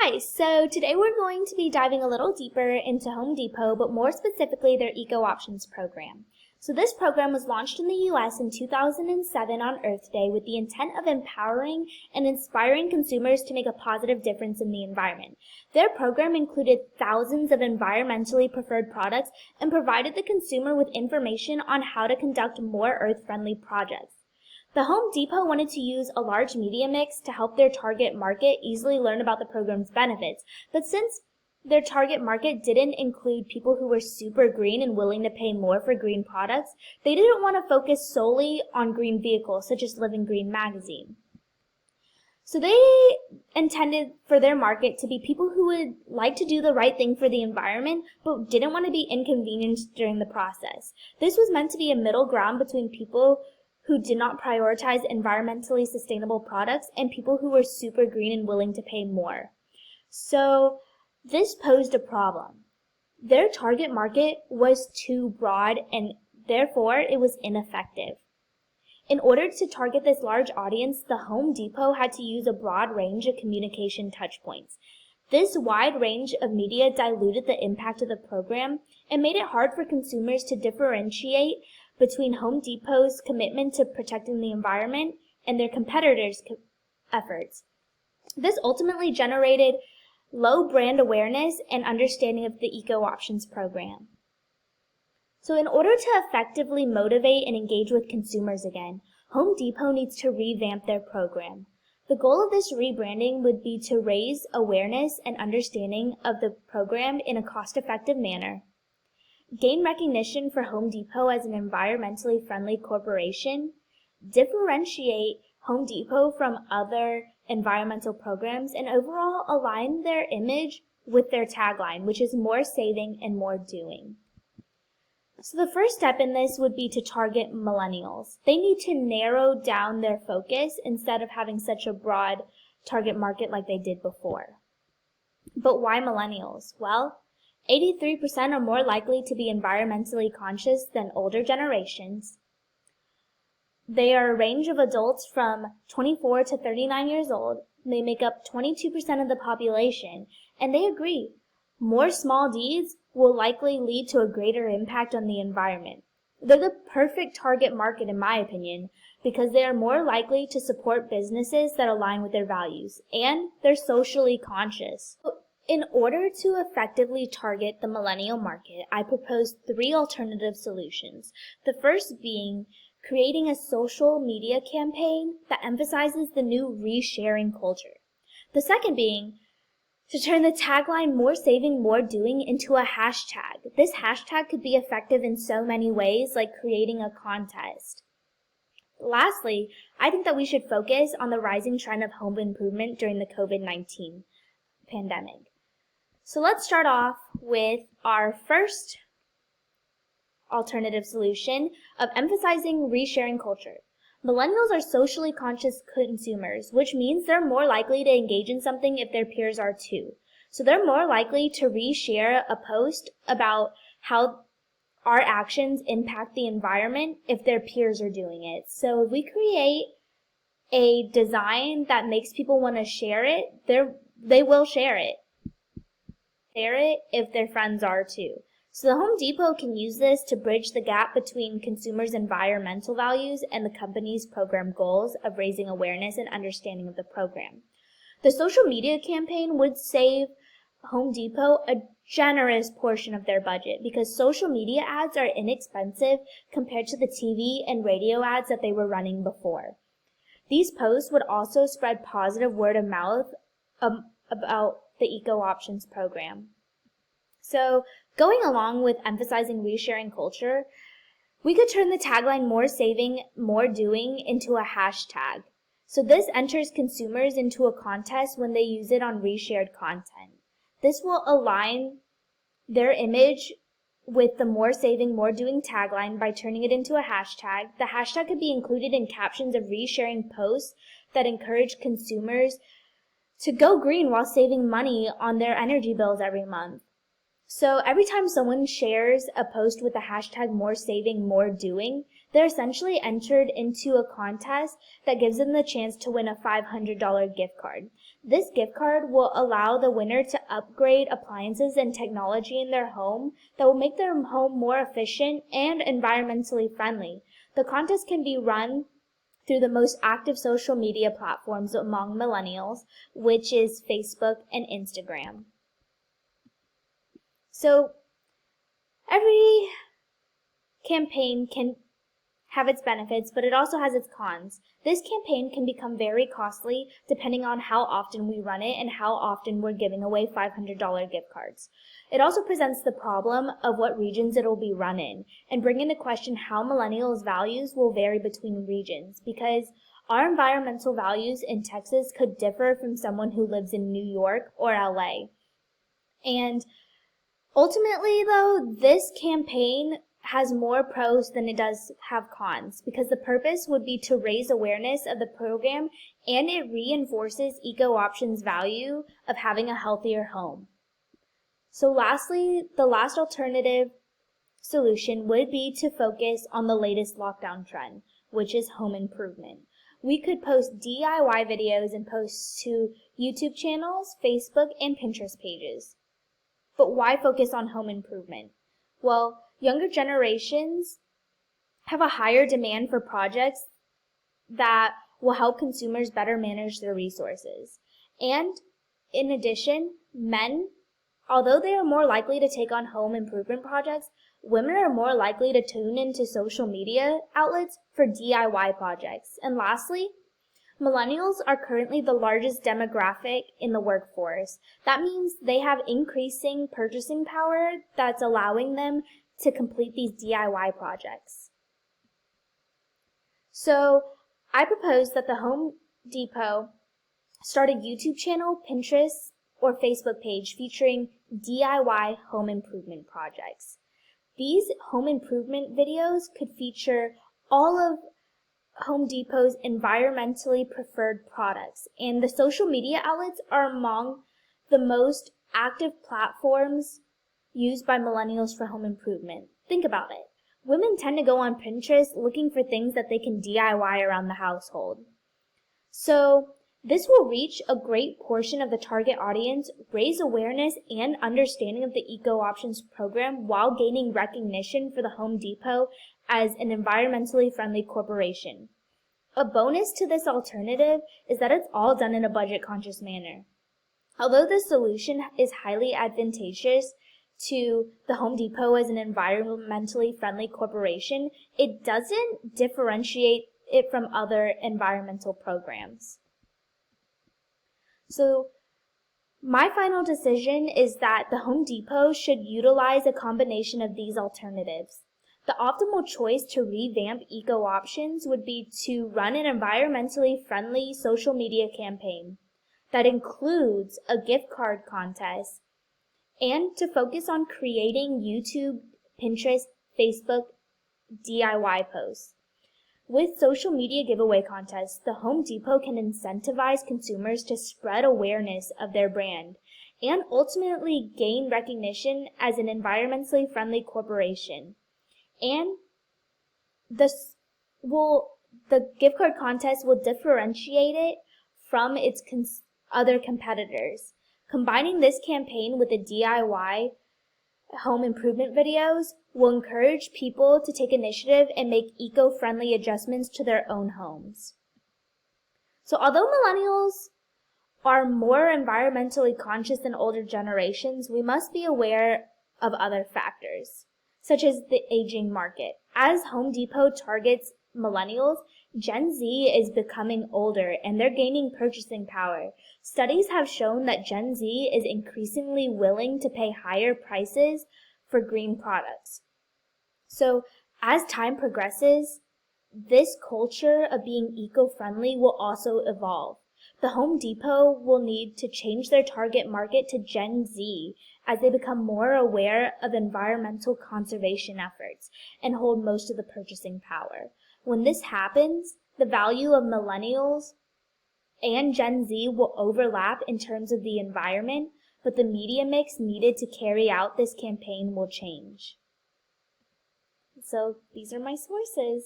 Hi, so today we're going to be diving a little deeper into Home Depot, but more specifically their Eco Options program. So this program was launched in the US in 2007 on Earth Day with the intent of empowering and inspiring consumers to make a positive difference in the environment. Their program included thousands of environmentally preferred products and provided the consumer with information on how to conduct more earth-friendly projects. The Home Depot wanted to use a large media mix to help their target market easily learn about the program's benefits, but since their target market didn't include people who were super green and willing to pay more for green products, they didn't want to focus solely on green vehicles such as Living Green magazine. So they intended for their market to be people who would like to do the right thing for the environment but didn't want to be inconvenienced during the process. This was meant to be a middle ground between people who did not prioritize environmentally sustainable products and people who were super green and willing to pay more. So this posed a problem. Their target market was too broad and therefore it was ineffective. In order to target this large audience, the Home Depot had to use a broad range of communication touchpoints. This wide range of media diluted the impact of the program and made it hard for consumers to differentiate between Home Depot's commitment to protecting the environment and their competitors' efforts. This ultimately generated low brand awareness and understanding of the Eco Options program. So in order to effectively motivate and engage with consumers again, Home Depot needs to revamp their program. The goal of this rebranding would be to raise awareness and understanding of the program in a cost-effective manner, gain recognition for Home Depot as an environmentally friendly corporation, differentiate Home Depot from other environmental programs, and overall align their image with their tagline, which is more saving and more doing. So the first step in this would be to target millennials. They need to narrow down their focus instead of having such a broad target market like they did before. But why millennials? Well, 83% are more likely to be environmentally conscious than older generations. They are a range of adults from 24 to 39 years old. They make up 22% of the population, and they agree more small deeds will likely lead to a greater impact on the environment. They're the perfect target market, in my opinion, because they are more likely to support businesses that align with their values, and they're socially conscious. In order to effectively target the millennial market, I proposed 3 alternative solutions. The first being creating a social media campaign that emphasizes the new resharing culture. The second being to turn the tagline "More Saving, More Doing" into a hashtag. This hashtag could be effective in so many ways, like creating a contest. Lastly, I think that we should focus on the rising trend of home improvement during the COVID-19 pandemic. So let's start off with our first alternative solution of emphasizing resharing culture. Millennials are socially conscious consumers, which means they're more likely to engage in something if their peers are too. So they're more likely to reshare a post about how our actions impact the environment if their peers are doing it. So if we create a design that makes people want to share it, they will share it. If their friends are too. So the Home Depot can use this to bridge the gap between consumers' environmental values and the company's program goals of raising awareness and understanding of the program. The social media campaign would save Home Depot a generous portion of their budget because social media ads are inexpensive compared to the TV and radio ads that they were running before. These posts would also spread positive word of mouth about the Eco Options program. So, going along with emphasizing resharing culture, we could turn the tagline "More Saving, More Doing" into a hashtag. So this enters consumers into a contest when they use it on reshared content. This will align their image with the "More Saving, More Doing" tagline by turning it into a hashtag. The hashtag could be included in captions of resharing posts that encourage consumers to go green while saving money on their energy bills every month. So every time someone shares a post with the hashtag "More Saving, More Doing," they're essentially entered into a contest that gives them the chance to win a $500 gift card. This gift card will allow the winner to upgrade appliances and technology in their home that will make their home more efficient and environmentally friendly. The contest can be run through the most active social media platforms among millennials, which is Facebook and Instagram. So every campaign can have its benefits, but it also has its cons. This campaign can become very costly depending on how often we run it and how often we're giving away $500 gift cards. It also presents the problem of what regions it'll be run in, and bring into question how millennials' values will vary between regions, because our environmental values in Texas could differ from someone who lives in New York or LA. And ultimately, though, this campaign has more pros than it does have cons, because the purpose would be to raise awareness of the program, and it reinforces EcoOption's value of having a healthier home. So lastly, the last alternative solution would be to focus on the latest lockdown trend, which is home improvement. We could post DIY videos and posts to YouTube channels, Facebook, and Pinterest pages. But why focus on home improvement? Well, younger generations have a higher demand for projects that will help consumers better manage their resources. And in addition, men, although they are more likely to take on home improvement projects, women are more likely to tune into social media outlets for DIY projects. And lastly, millennials are currently the largest demographic in the workforce. That means they have increasing purchasing power that's allowing them to complete these DIY projects. So I propose that the Home Depot start a YouTube channel, Pinterest, or Facebook page featuring DIY home improvement projects. These home improvement videos could feature all of Home Depot's environmentally preferred products, and the social media outlets are among the most active platforms used by millennials for home improvement. Think about it. Women tend to go on Pinterest looking for things that they can DIY around the household. So this will reach a great portion of the target audience, raise awareness and understanding of the EcoOptions program while gaining recognition for the Home Depot as an environmentally friendly corporation. A bonus to this alternative is that it's all done in a budget-conscious manner. Although this solution is highly advantageous to the Home Depot as an environmentally friendly corporation, it doesn't differentiate it from other environmental programs. So my final decision is that the Home Depot should utilize a combination of these alternatives. The optimal choice to revamp EcoOptions would be to run an environmentally friendly social media campaign that includes a gift card contest, and to focus on creating YouTube, Pinterest, Facebook DIY posts. With social media giveaway contests, the Home Depot can incentivize consumers to spread awareness of their brand and ultimately gain recognition as an environmentally friendly corporation. And the gift card contest will differentiate it from its other competitors. Combining this campaign with the DIY home improvement videos will encourage people to take initiative and make eco-friendly adjustments to their own homes. So although millennials are more environmentally conscious than older generations, we must be aware of other factors, such as the aging market. As Home Depot targets millennials, Gen Z is becoming older and they're gaining purchasing power. Studies have shown that Gen Z is increasingly willing to pay higher prices for green products. So as time progresses, this culture of being eco-friendly will also evolve. The Home Depot will need to change their target market to Gen Z as they become more aware of environmental conservation efforts and hold most of the purchasing power. When this happens, the value of millennials and Gen Z will overlap in terms of the environment, but the media mix needed to carry out this campaign will change. So these are my sources.